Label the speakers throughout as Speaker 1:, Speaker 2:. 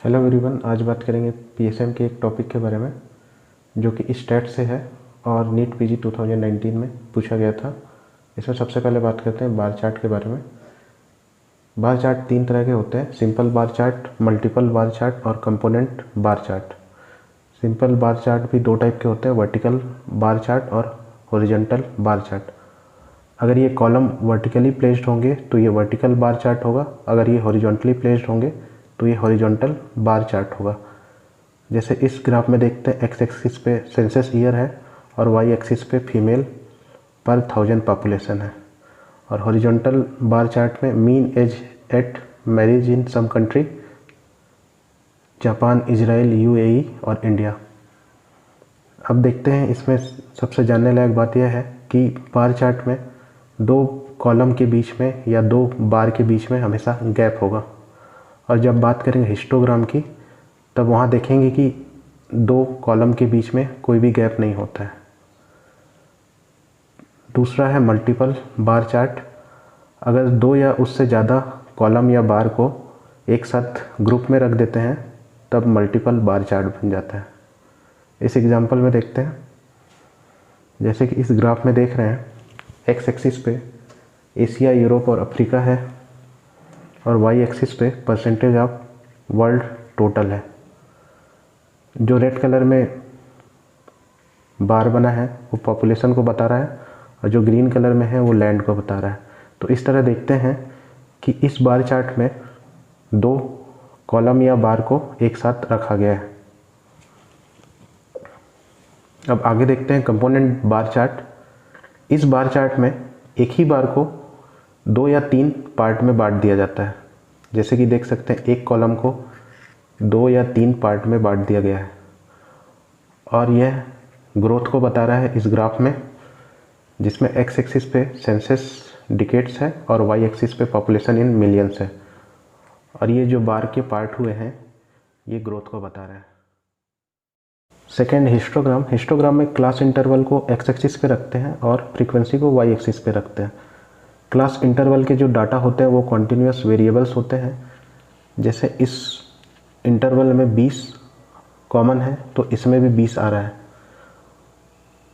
Speaker 1: Hello everyone, आज बात करेंगे पीएसएम के एक टॉपिक के बारे में जो कि स्टैट से है और नीट पीजी 2019 में पूछा गया था। इसमें सबसे पहले बात करते हैं बार चार्ट के बारे में। बार चार्ट तीन तरह के होते हैं: simple bar chart, multiple bar chart और component bar chart. Simple bar chart भी दो टाइप के होते हैं, वर्टिकल बार चार्ट और हॉरिजॉन्टल बार चार्ट। अगर ये कॉलम वर्टिकली प्लेस्ड होंगे तो ये वर्टिकल बार चार्ट होगा, अगर ये हॉरिजॉन्टली प्लेस्ड होंगे तो ये हॉरिजॉन्टल बार चार्ट होगा। जैसे इस ग्राफ में देखते हैं, एक्स एक्सिस पे सेंसस ईयर है और वाई एक्सिस पे फीमेल पर 1000 पॉपुलेशन है। और हॉरिजॉन्टल बार चार्ट में mean age at marriage in some country, Japan, Israel, UAE और इंडिया। अब देखते हैं, इसमें सबसे जानने लायक बात यह है कि बार चार्ट में दो कॉलम के बीच में या दो बार के बीच में हमेशा गैप होगा। और जब बात करेंगे हिस्टोग्राम की, तब वहाँ देखेंगे कि दो कॉलम के बीच में कोई भी गैप नहीं होता है। दूसरा है मल्टीपल बार चार्ट। अगर दो या उससे ज़्यादा कॉलम या बार को एक साथ ग्रुप में रख देते हैं तब मल्टीपल बार चार्ट बन जाता है। इस एग्जांपल में देखते हैं, जैसे कि इस ग्राफ में देख रहे हैं, एक्स एक्सिस पे एशिया, यूरोप और अफ्रीका है और वाई एक्सिस पे परसेंटेज ऑफ वर्ल्ड टोटल है। जो रेड कलर में बार बना है वो पॉपुलेशन को बता रहा है और जो ग्रीन कलर में है वो लैंड को बता रहा है। तो इस तरह देखते हैं कि इस बार चार्ट में दो कॉलम या बार को एक साथ रखा गया है। अब आगे देखते हैं कंपोनेंट बार चार्ट। इस बार चार्ट में एक ही बार को दो या तीन पार्ट में बांट दिया जाता है। जैसे कि देख सकते हैं, एक कॉलम को दो या तीन पार्ट में बांट दिया गया है और यह ग्रोथ को बता रहा है इस ग्राफ में, जिसमें एक्स एक्सिस पे सेंसस डिकेट्स है और वाई एक्सिस पे पॉपुलेशन इन मिलियंस है। और ये जो बार के पार्ट हुए हैं ये ग्रोथ को बता रहा है। Second, histogram. हिस्टोग्राम में क्लास इंटरवल को एक्स एक्सिस पे रखते हैं और फ्रीक्वेंसी को वाई एक्सिस पे रखते हैं। क्लास इंटरवल के जो डाटा होते हैं वो कॉन्टिन्यूस वेरिएबल्स होते हैं। जैसे इस इंटरवल में 20 कॉमन है तो इसमें भी 20 आ रहा है।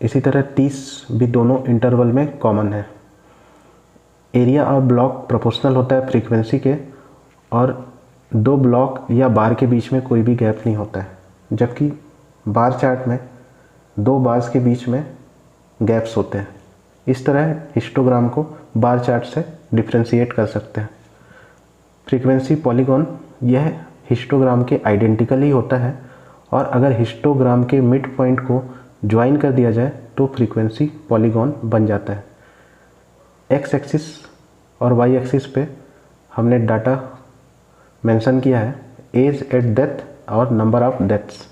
Speaker 1: इसी तरह 30 भी दोनों इंटरवल में कॉमन है। एरिया ऑफ ब्लॉक प्रोपोर्शनल होता है फ्रीक्वेंसी के, और दो ब्लॉक या बार के बीच में कोई भी गैप नहीं होता है, जबकि बार चार्ट में दो बार्स के बीच में गैप्स होते हैं। इस तरह हिस्टोग्राम को बार चार्ट से डिफ्रेंशिएट कर सकते हैं। फ्रीक्वेंसी पॉलीगॉन, यह हिस्टोग्राम के आइडेंटिकल ही होता है और अगर हिस्टोग्राम के मिड पॉइंट को ज्वाइन कर दिया जाए तो फ्रीक्वेंसी पॉलीगॉन बन जाता है। एक्स एक्सिस और वाई एक्सिस पे हमने डाटा मेंशन किया है, एज एट डेथ और नंबर ऑफ डेथ्स।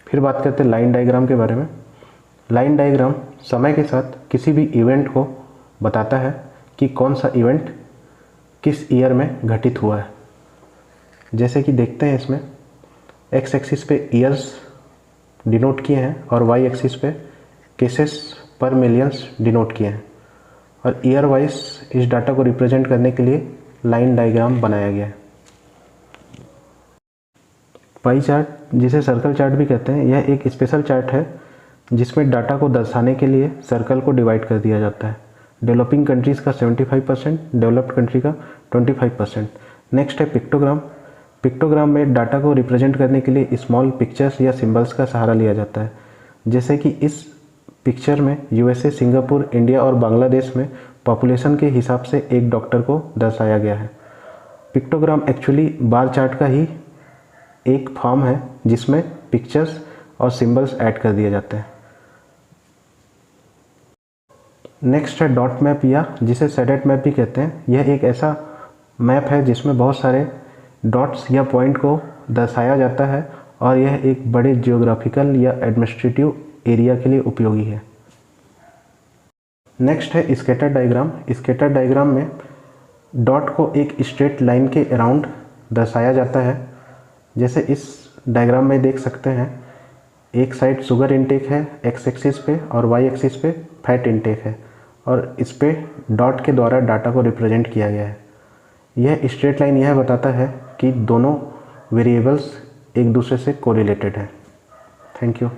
Speaker 1: फिर बात करते हैं लाइन डायग्राम के बारे में। लाइन डायग्राम समय के साथ किसी भी इवेंट को बताता है कि कौन सा इवेंट किस ईयर में घटित हुआ है। जैसे कि देखते हैं, इसमें एक्स एक्सिस पे ईयर्स डिनोट किए हैं और वाई एक्सिस पे केसेस पर मिलियंस डिनोट किए हैं, और ईयर वाइज इस डाटा को रिप्रेजेंट करने के लिए लाइन डायग्राम बनाया गया है। पाई चार्ट, जिसे सर्कल चार्ट भी कहते हैं, यह एक स्पेशल चार्ट है जिसमें डाटा को दर्शाने के लिए सर्कल को डिवाइड कर दिया जाता है। डेवलपिंग कंट्रीज़ का 75%, डेवलप्ड कंट्री का 25%। नेक्स्ट है पिक्टोग्राम। पिक्टोग्राम में डाटा को रिप्रेजेंट करने के लिए स्मॉल पिक्चर्स या सिंबल्स का सहारा लिया जाता है। जैसे कि इस पिक्चर में यूएसए, सिंगापुर, इंडिया और बांग्लादेश में पॉपुलेशन के हिसाब से एक डॉक्टर को दर्शाया गया है। पिक्टोग्राम एक्चुअली बार चार्ट का ही एक फॉर्म है जिसमें पिक्चर्स और सिंबल्स ऐड कर दिए जाते हैं। नेक्स्ट है डॉट मैप, या जिसे शेडेड मैप भी कहते हैं। यह एक ऐसा मैप है जिसमें बहुत सारे डॉट्स या पॉइंट को दर्शाया जाता है और यह एक बड़े जियोग्राफिकल या एडमिनिस्ट्रेटिव एरिया के लिए उपयोगी है। नेक्स्ट है स्कैटर डायग्राम। स्कैटर डायग्राम में डॉट को एक स्ट्रेट लाइन के अराउंड दर्शाया जाता है। जैसे इस डायग्राम में देख सकते हैं, एक साइड शुगर इनटेक है एक्स एक्सिस पे और वाई एक्सिस पे फैट इनटेक है, और इस पे डॉट के द्वारा डाटा को रिप्रेजेंट किया गया है। यह स्ट्रेट लाइन यह बताता है कि दोनों वेरिएबल्स एक दूसरे से कोरिलेटेड है। Thank you.